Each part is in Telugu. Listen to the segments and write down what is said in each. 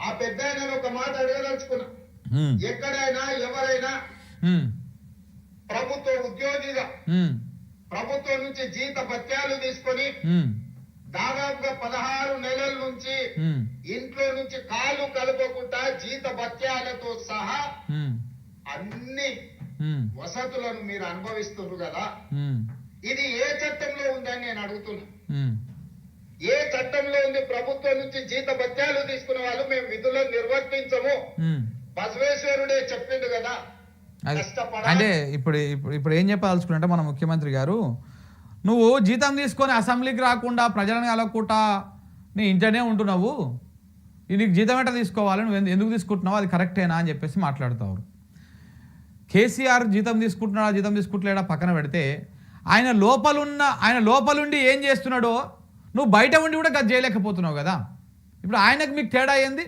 ఆ పెద్ద ఆయన ఒక మాట అడగదలుచుకున్నా. ఎక్కడైనా ఎవరైనా ప్రభుత్వ ఉద్యోగిగా ప్రభుత్వం నుంచి జీత భత్యాలు తీసుకొని దాదాపుగా 16 నెలల నుంచి ఇంట్లో నుంచి కాళ్ళు కలపకుండా జీత భత్యాలతో సహా అన్ని వసతులను మీరు అనుభవిస్తున్నారు కదా, ఇది ఏ చట్టంలో ఉందని నేను అడుగుతున్నా. ఏ చట్టంలో ఉంది? ప్రభుత్వం నుంచి జీత భత్యాలు తీసుకునే వాళ్ళు మేము విధులను నిర్వర్తించము, బసవేశ్వరుడే చెప్పిండు కదా. అంటే ఇప్పుడు ఏం చెప్పదలుచుకున్నట్టే మన ముఖ్యమంత్రి గారు, నువ్వు జీతం తీసుకొని అసెంబ్లీకి రాకుండా ప్రజలను కలగకుండా నీ ఇంట్లోనే ఉంటున్నావు, నీకు జీతం ఎట్లా తీసుకోవాలి, నువ్వు ఎందుకు తీసుకుంటున్నావు, అది కరెక్టేనా అని చెప్పేసి మాట్లాడుతావు. కేసీఆర్ జీతం తీసుకుంటున్నాడా జీతం తీసుకుంటలేడా పక్కన పెడితే, ఆయన లోపలుండి ఏం చేస్తున్నాడో నువ్వు బయట ఉండి కూడా గది చేయలేకపోతున్నావు కదా. ఇప్పుడు ఆయనకు మీకు తేడా ఏంది?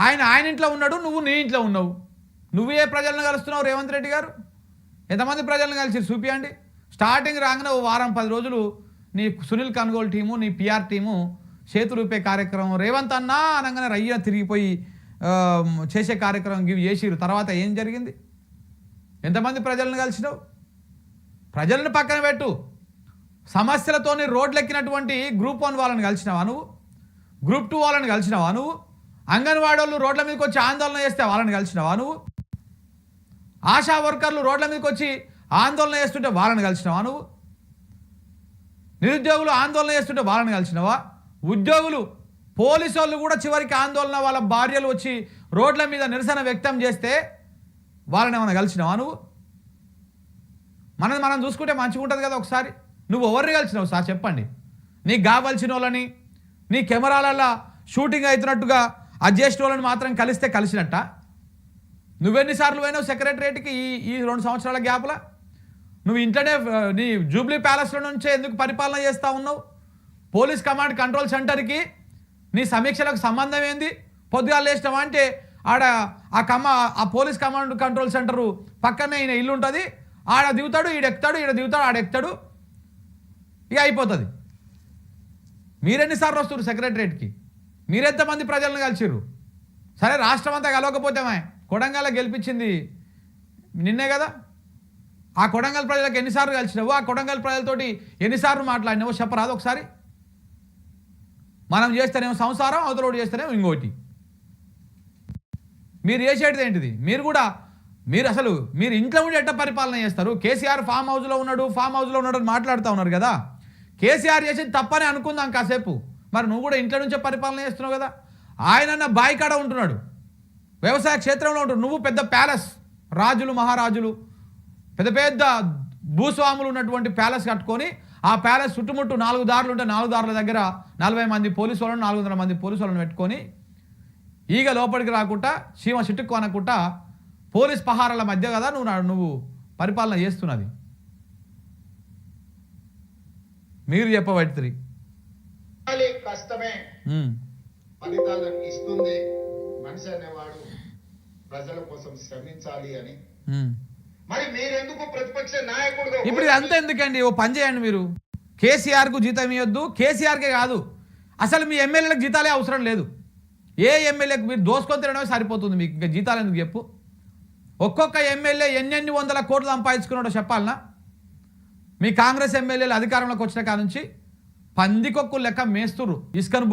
ఆయన ఇంట్లో ఉన్నాడు, నువ్వు నీ ఇంట్లో ఉన్నావు. నువ్వు ఏ ప్రజలను కలుస్తున్నావు రేవంత్ రెడ్డి గారు? ఎంతమంది ప్రజలను కలిసి చూపియండి. స్టార్టింగ్ రాగానే ఓ వారం 10 రోజులు నీ సునీల్ కన్గోల్ టీము, నీ పిఆర్ టీము చేతులూపే కార్యక్రమం, రేవంత్ అన్నా అనగానే రయ్య తిరిగిపోయి చేసే కార్యక్రమం చేసిరు. తర్వాత ఏం జరిగింది? ఎంతమంది ప్రజలను కలిసినావు? ప్రజలను పక్కన పెట్టు, సమస్యలతోని రోడ్లెక్కినటువంటి గ్రూప్ 1 వాళ్ళని కలిసినావా నువ్వు? గ్రూప్ 2 వాళ్ళని కలిసినావా నువ్వు? అంగన్వాడీ వాళ్ళు రోడ్ల మీదకి వచ్చి ఆందోళన చేస్తే వాళ్ళని కలిసినావా నువ్వు? ఆశా వర్కర్లు రోడ్ల మీదకి వచ్చి ఆందోళన చేస్తుంటే వాళ్ళని కలిసినావా నువ్వు? నిరుద్యోగులు ఆందోళన చేస్తుంటే వాళ్ళని కలిసినావా? ఉద్యోగులు, పోలీసు వాళ్ళు కూడా చివరికి ఆందోళన, వాళ్ళ భార్యలు వచ్చి రోడ్ల మీద నిరసన వ్యక్తం చేస్తే వాళ్ళని ఏమైనా కలిసినావా నువ్వు? మనం చూసుకుంటే మంచిగా ఉంటుంది కదా. ఒకసారి నువ్వు ఎవరిని కలిసినావు సార్ చెప్పండి. నీకు కావాల్సిన వాళ్ళని, నీ కెమెరాలలో షూటింగ్ అవుతున్నట్టుగా అడ్జస్ట్ వాళ్ళని మాత్రం కలిసినట్ట? నువ్వెన్నిసార్లు పోయినావు సెక్రటరేట్కి ఈ 2 సంవత్సరాల గ్యాప్లో? నువ్వు ఇంట్లోనే నీ జూబ్లీ ప్యాలెస్లో నుంచే ఎందుకు పరిపాలన చేస్తూ ఉన్నావు? పోలీస్ కమాండ్ కంట్రోల్ సెంటర్కి నీ సమీక్షలకు సంబంధం ఏంది? పొద్దుగా లేచినావా అంటే ఆడ ఆ పోలీస్ కమాండ్ కంట్రోల్ సెంటరు పక్కనే ఈయన ఇల్లు ఉంటుంది, ఆడ దిగుతాడు, ఈడెక్తాడు, ఈడ దిగుతాడు, ఆడెక్తాడు, ఇక అయిపోతుంది. మీరెన్నిసార్లు వస్తున్నారు సెక్రటరేట్కి? మీరెంతమంది ప్రజలను కలిసిర్రు? సరే రాష్ట్రం అంతా కలవకపోతేమే, కొడంగల్ గెలిపించింది నిన్నే కదా. ఆ కొడంగల్ ప్రజలకు ఎన్నిసార్లు కలిసినావు? ఆ కొడంగల్ ప్రజలతోటి ఎన్నిసార్లు మాట్లాడినావో చెప్పరాదు ఒకసారి? మనం చేస్తేనేమో సంసారం, అవతలోడు చేస్తేనేమో ఇంకోటి. మీరు చేసేది ఏంటిది? మీరు ఇంట్లో ఉండి ఎట్ట పరిపాలన చేస్తారు? కేసీఆర్ ఫామ్ హౌస్లో ఉన్నాడు అని మాట్లాడుతూ ఉన్నారు కదా. కేసీఆర్ చేసేది తప్పని అనుకుందాం కాసేపు, మరి నువ్వు కూడా ఇంట్లో నుంచే పరిపాలన చేస్తున్నావు కదా. ఆయన బాయి కాడ ఉంటున్నాడు, వ్యవసాయ క్షేత్రంలో ఉంటున్నాడు. నువ్వు పెద్ద ప్యాలెస్, రాజులు మహారాజులు పెద్ద భూస్వాములు ఉన్నటువంటి ప్యాలెస్ కట్టుకొని, ఆ ప్యాలెస్ చుట్టుముట్టు 4 దారులు ఉంటే 4 దారుల దగ్గర 40 మంది పోలీసు వాళ్ళను, 400 మంది పోలీసు వాళ్ళని పెట్టుకొని ఈగ లోపలికి రాకుండా, చీమ చిట్టుకు అనకుండా పోలీస్ పహారాల మధ్య కదా నువ్వు పరిపాలన చేస్తున్నది. మీరు చెప్పబట్టి కష్టమే ఫలితాలను ఇస్తుంది. మనిషి అనేవాడు ప్రజల కోసం శ్రమించాలి అని. మరి మీరెందుకు ప్రతిపక్ష నాయకుడు? ఇప్పుడు అంతా ఎందుకండి? ఓ పని చేయండి, మీరు కేసీఆర్కు జీతం ఇవ్వద్దు. కేసీఆర్కే కాదు, అసలు మీ ఎమ్మెల్యేలకు జీతాలే అవసరం లేదు. ఏ ఎమ్మెల్యేకు మీరు దోసుకొని తినడమే సరిపోతుంది. మీకు ఇంకా జీతాలు ఎందుకు చెప్పు? ఒక్కొక్క ఎమ్మెల్యే ఎన్ని వందల కోట్లు సంపాదించుకున్నాడో చెప్పాలనా? మీ కాంగ్రెస్ ఎమ్మెల్యేలు అధికారంలోకి వచ్చిన కాడ నుంచి పందికొక్కు లెక్క మేస్తురు. ఇసుకను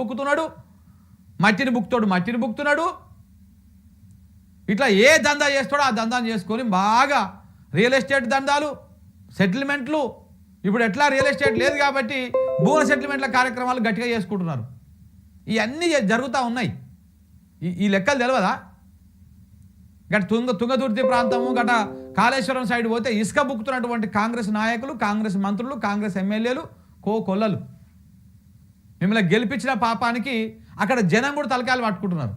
బుక్కుతున్నాడు, మట్టిని బుక్కుతున్నాడు. ఇట్లా ఏ దందా చేస్తాడో ఆ దందాను చేసుకొని బాగా రియల్ ఎస్టేట్ దందాలు, సెటిల్మెంట్లు. ఇప్పుడు ఎట్లా రియల్ ఎస్టేట్ లేదు కాబట్టి భూముల సెటిల్మెంట్ల కార్యక్రమాలు గట్టిగా చేసుకుంటున్నారు. ఇవన్నీ జరుగుతూ ఉన్నాయి. ఈ లెక్కలు తెలియదా? గట తుంగతుర్తి ప్రాంతము, గట కాళేశ్వరం సైడ్ పోతే ఇసుక బుక్కుతున్నటువంటి కాంగ్రెస్ నాయకులు, కాంగ్రెస్ మంత్రులు, కాంగ్రెస్ ఎమ్మెల్యేలు, కొల్లలు మిమ్మల్ని గెలిపించిన పాపానికి అక్కడ జనం కూడా తలకాయలు పట్టుకుంటున్నారు.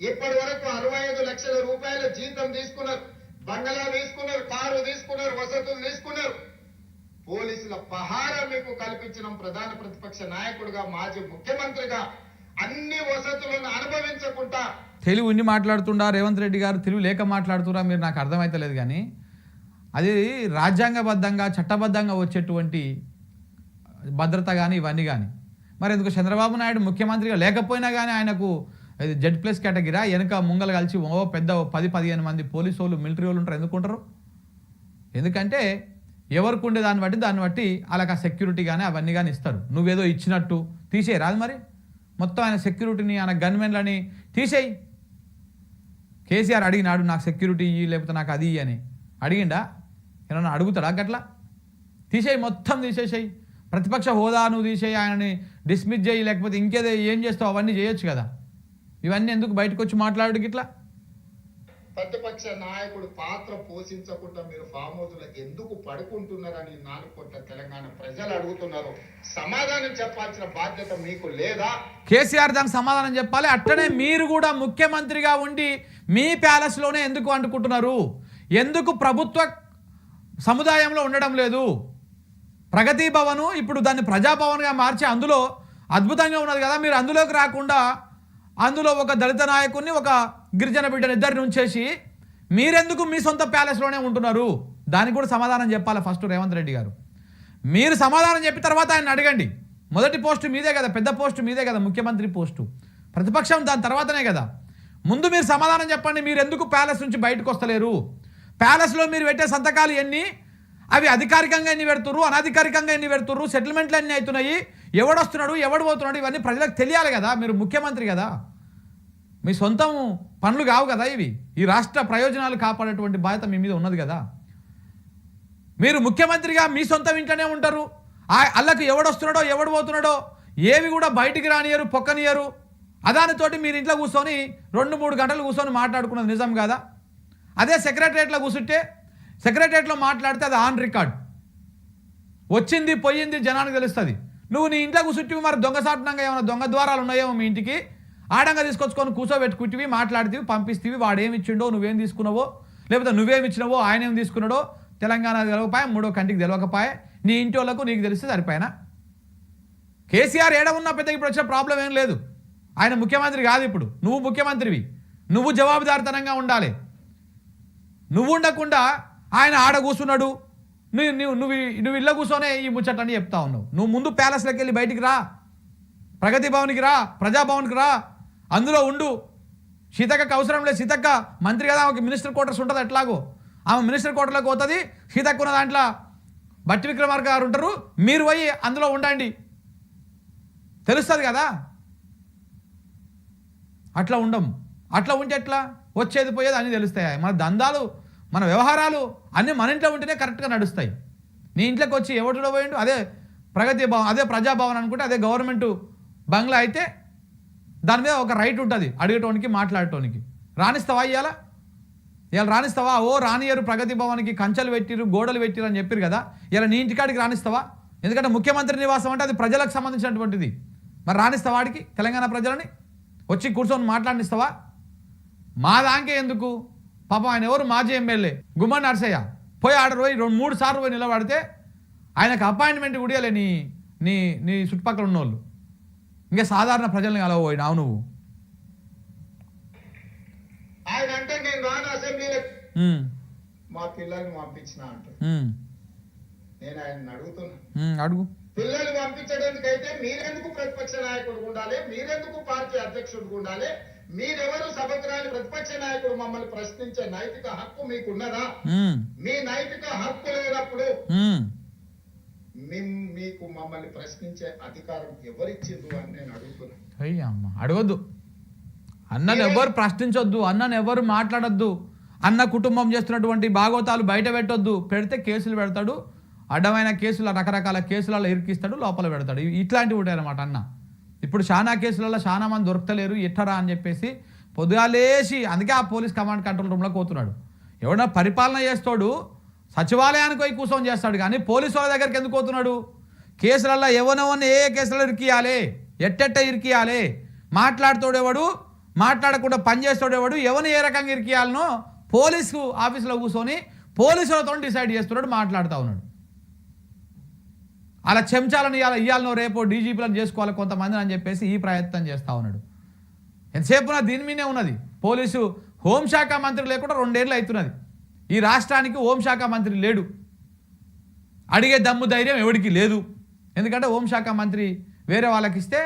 ఇప్పటి వరకు 65 లక్షల రూపాయల జీతం తీసుకున్నారు, బంగళా తీసుకున్నారు, కారు తీసుకున్నారు, వసతులు తీసుకున్నారు. పోలీసుల పహారా మీకు కల్పించిన ప్రధాన ప్రతిపక్ష నాయకుడిగా, మాజీ ముఖ్యమంత్రిగా అన్ని వసతులను అనుభవించకుండా తెలుగు ఉండి మాట్లాడుతుండా రేవంత్ రెడ్డి గారు? తెలుగు లేక మాట్లాడుతురా మీరు? నాకు అర్థమైతలేదు. కానీ అది రాజ్యాంగబద్ధంగా చట్టబద్ధంగా వచ్చేటువంటి భద్రత కానీ ఇవన్నీ కానీ మరి ఎందుకు చంద్రబాబు నాయుడు ముఖ్యమంత్రిగా లేకపోయినా కానీ ఆయనకు ఇది Z+ కేటగిరీ వెనక ముంగలు కలిసి పెద్ద 10-15 మంది పోలీసు వాళ్ళు మిలిటరీ వాళ్ళు ఉంటారు. ఎందుకుంటారు? ఎందుకంటే ఎవరికి ఉండే దాన్ని బట్టి వాళ్ళకి ఆ సెక్యూరిటీ కానీ అవన్నీ కానీ ఇస్తారు. నువ్వేదో ఇచ్చినట్టు తీసేయి రాదు. మరి మొత్తం ఆయన సెక్యూరిటీని ఆయన గన్మెన్లని తీసేయి. కేసీఆర్ అడిగినాడు నాకు సెక్యూరిటీ ఇయ్యి లేకపోతే నాకు అది అని అడిగిండా? ఏమన్నా అడుగుతాడా? గట్లా తీసేయి, మొత్తం తీసేసేయి. ప్రతిపక్ష హోదా నువ్వు తీసేయి, ఆయనని డిస్మిస్ చేయి, లేకపోతే ఇంకేదో ఏం చేస్తావు అవన్నీ చేయొచ్చు కదా. ఇవన్నీ ఎందుకు బయటకు వచ్చి మాట్లాడు గిట్లా? ప్రతిపక్ష నాయకుడు పాత్ర పోషించకుండా మీరు ఫామ్ హౌస్లో ఎందుకు పడుకుంటున్నారని 4 కోట్ల తెలంగాణ ప్రజలు అడుగుతున్నారు. సమాధానం చెప్పాల్సిన బాధ్యత మీకు లేదా? కేసీఆర్ దానికి సమాధానం చెప్పాలి. అట్టనే మీరు కూడా ముఖ్యమంత్రిగా ఉండి మీ ప్యాలెస్లోనే ఎందుకు అంటుకుంటున్నారు? ఎందుకు ప్రభుత్వ సముదాయంలో ఉండడం లేదు? ప్రగతి భవను ఇప్పుడు దాన్ని ప్రజాభవన్గా మార్చి అందులో అద్భుతంగా ఉన్నది కదా. మీరు అందులోకి రాకుండా అందులో ఒక దళిత నాయకుడిని ఒక గిరిజన బిడ్డని ఇద్దరిని ఉంచేసి మీరెందుకు మీ సొంత ప్యాలెస్లోనే ఉంటున్నారు? దానికి కూడా సమాధానం చెప్పాలి ఫస్ట్ రేవంత్ రెడ్డి గారు. మీరు సమాధానం చెప్పిన తర్వాత ఆయన అడగండి. మొదటి పోస్టు మీదే కదా, పెద్ద పోస్టు మీదే కదా, ముఖ్యమంత్రి పోస్టు. ప్రతిపక్షం దాని తర్వాతనే కదా. ముందు మీరు సమాధానం చెప్పండి. మీరు ఎందుకు ప్యాలెస్ నుంచి బయటకు వస్తలేరు? ప్యాలెస్లో మీరు పెట్టే సంతకాలు ఎన్ని? అవి అధికారికంగా ఎన్ని పెడుతుర్రు, అనధికారికంగా ఎన్ని పెడుతుర్రు, సెటిల్మెంట్లు ఎన్ని అవుతున్నాయి, ఎవడొస్తున్నాడు ఎవడు పోతున్నాడు, ఇవన్నీ ప్రజలకు తెలియాలి కదా. మీరు ముఖ్యమంత్రి కదా, మీ సొంతం పనులు కావు కదా ఇవి. ఈ రాష్ట్ర ప్రయోజనాలు కాపాడేటువంటి బాధ్యత మీ మీద ఉన్నది కదా. మీరు ముఖ్యమంత్రిగా మీ సొంతం ఇంట్లోనే ఉంటారు. అల్లకు ఎవడొస్తున్నాడో ఎవడు పోతున్నాడో ఏవి కూడా బయటికి రానియరు, పొక్కనియరు. అదానితోటి మీరు ఇంట్లో కూర్చొని 2-3 గంటలు కూర్చొని మాట్లాడుకున్నది నిజం కదా. అదే సెక్రటరియట్లో కూర్చుంటే సెక్రటరియట్లో మాట్లాడితే అది ఆన్ రికార్డ్, వచ్చింది పోయింది జనానికి తెలుస్తుంది. నువ్వు నీ ఇంట్లో కూర్చుంటివి మరి దొంగసాటనంగా ఏమైనా దొంగ ద్వారాలు ఉన్నాయేమో మీ ఇంటికి, ఆడంగా తీసుకొచ్చుకొని కూర్చోబెట్టుకుంటివి, మాట్లాడితివి, పంపిస్తేవి, వాడేమి ఇచ్చిండో నువ్వేం తీసుకున్నావో, లేకపోతే నువ్వేమి ఇచ్చినావో ఆయన ఏం తీసుకున్నాడో తెలంగాణ తెలవకపోయా, మూడో కంటికి తెలవకపోయా, నీ ఇంటి వాళ్ళకు నీకు తెలిస్తే సరిపోయినా. కేసీఆర్ ఏడ ఉన్నా పెద్ద ఇప్పుడు వచ్చే ప్రాబ్లం ఏం లేదు. ఆయన ముఖ్యమంత్రి కాదు, ఇప్పుడు నువ్వు ముఖ్యమంత్రివి, నువ్వు జవాబుదారితనంగా ఉండాలి. నువ్వు ఉండకుండా ఆయన ఆడ కూర్చున్నాడు, నువ్వు ఇళ్ళ కూర్చొనే ఈ ముచ్చటని చెప్తా ఉన్నావు. నువ్వు ముందు ప్యాలెస్లోకి వెళ్ళి బయటికి రా, ప్రగతి భవన్కి రా, ప్రజాభవన్కి రా, అందులో ఉండు. సీతక్కకి అవసరం లేదు, సీతక్క మంత్రి కదా, ఆమెకి మినిస్టర్ క్వార్టర్స్ ఉంటుంది. ఎట్లాగో ఆమె మినిస్టర్ క్వార్టర్లోకి పోతుంది. సీతక్క ఉన్న దాంట్లో బట్టి విక్రమార్క గారు ఉంటారు, మీరు పోయి అందులో ఉండండి, తెలుస్తుంది కదా. అట్లా ఉండం. అట్లా ఉంటే ఎట్లా? వచ్చేది పోయేది అన్నీ తెలుస్తాయి. మన దందాలు మన వ్యవహారాలు అన్నీ మన ఇంట్లో ఉంటేనే కరెక్ట్గా నడుస్తాయి. నీ ఇంట్లోకి వచ్చి ఎవరిలో పోయిండు అదే ప్రగతి భవన్, అదే ప్రజాభవన్ అనుకుంటే అదే గవర్నమెంట్ బంగ్లా అయితే దాని మీద ఒక రైట్ ఉంటుంది అడిగేటోనికి, మాట్లాడటానికి. రాణిస్తావా ఇవాళ రాణిస్తావా? ఓ రానియరు ప్రగతి భవన్కి కంచెలు పెట్టిరు, గోడలు పెట్టిరు అని చెప్పారు కదా. ఇలా నీ ఇంటికాడికి రాణిస్తావా? ఎందుకంటే ముఖ్యమంత్రి నివాసం అంటే అది ప్రజలకు సంబంధించినటువంటిది. మరి రాణిస్తావా వాడికి? తెలంగాణ ప్రజలని వచ్చి కూర్చొని మాట్లాడిస్తావా? మా దానికే ఎందుకు? పాపం ఆయన ఎవరు? మాజీ ఎమ్మెల్యే గుమ్మడి నరసయ్య పోయి ఆడ పోయి 2-3 సార్లు పోయి నిలబడితే ఆయనకు అపాయింట్మెంట్ కూడా నీ నీ నీ చుట్టుపక్కల ఉన్నోళ్ళు. ఇంకా సాధారణ ప్రజల్ని కలవబోయినావు నువ్వు. ఆయన అంటే నేను రాను అసెంబ్లీలో, మా పిల్లల్ని పంపించిన అంటారు. నేను ఆయన అడుగుతున్నా, అడుగు. పిల్లలు పంపించడానికైతే మీరెందుకు ప్రతిపక్ష నాయకుడు ఉండాలి? మీరెందుకు పార్టీ అధ్యక్షుడు ఉండాలి? మీరెవరు సభకు ప్రతిపక్ష నాయకుడు మమ్మల్ని ప్రశ్నించే నైతిక హక్కు మీకున్నదా? మీ నైతిక హక్కు లేనప్పుడు మీకు మమ్మల్ని ప్రశ్నించే అధికారం ఎవరిచ్చిండ్రు అని నేను అడుగుతున్నా. అడగొద్దు, అన్నను ఎవరు ప్రశ్నించొద్దు, అన్నను ఎవరు మాట్లాడొద్దు, అన్న కుటుంబం చేస్తున్నటువంటి భాగవతాలు బయట పెట్టొద్దు. పెడితే కేసులు పెడతాడు, అడ్డమైన కేసుల రకరకాల కేసులలో ఇరికిస్తాడు, లోపల పెడతాడు. ఇట్లాంటివి ఉంటాయి అన్నమాట. అన్న ఇప్పుడు చాలా కేసులలో చాలా మంది దొరకలేరు, ఎట్టరా అని చెప్పేసి పొద్దుగాలేసి అందుకే ఆ పోలీస్ కమాండ్ కంట్రోల్ రూమ్లోకి పోతున్నాడు. ఎవడన్నా పరిపాలన చేస్తాడు సచివాలయానికి పోయి కూర్చొని చేస్తాడు, కానీ పోలీసు వాళ్ళ దగ్గరికి ఎందుకు పోతున్నాడు? కేసులలో ఎవరెవరిని ఏ కేసులలో ఇరికియాలి, ఎట్టెట్ట ఇరికియాలి, మాట్లాడుతోడేవాడు, మాట్లాడకుండా పనిచేస్తాడేవాడు, ఎవరిని ఏ రకంగా ఇరికియాలనో పోలీసు ఆఫీసులో కూర్చొని పోలీసులతో డిసైడ్ చేస్తున్నాడు, మాట్లాడుతూ ఉన్నాడు. అలా చెంచాలను ఇయ్యాలనో రేపో డీజీపీలను చేసుకోవాలి కొంతమందిని అని చెప్పేసి ఈ ప్రయత్నం చేస్తూ ఉన్నాడు. ఎంతసేపు దీని మీదే ఉన్నది. పోలీసు హోంశాఖ మంత్రి లేకుండా 2 ఏళ్ళు అవుతున్నది. ఈ రాష్ట్రానికి హోంశాఖ మంత్రి లేడు. అడిగే దమ్ము ధైర్యం ఎవడికి లేదు. ఎందుకంటే హోంశాఖ మంత్రి వేరే వాళ్ళకి ఇస్తే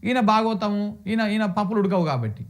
ఈయన భాగవతము ఈయన పప్పులు ఉడకవు కాబట్టి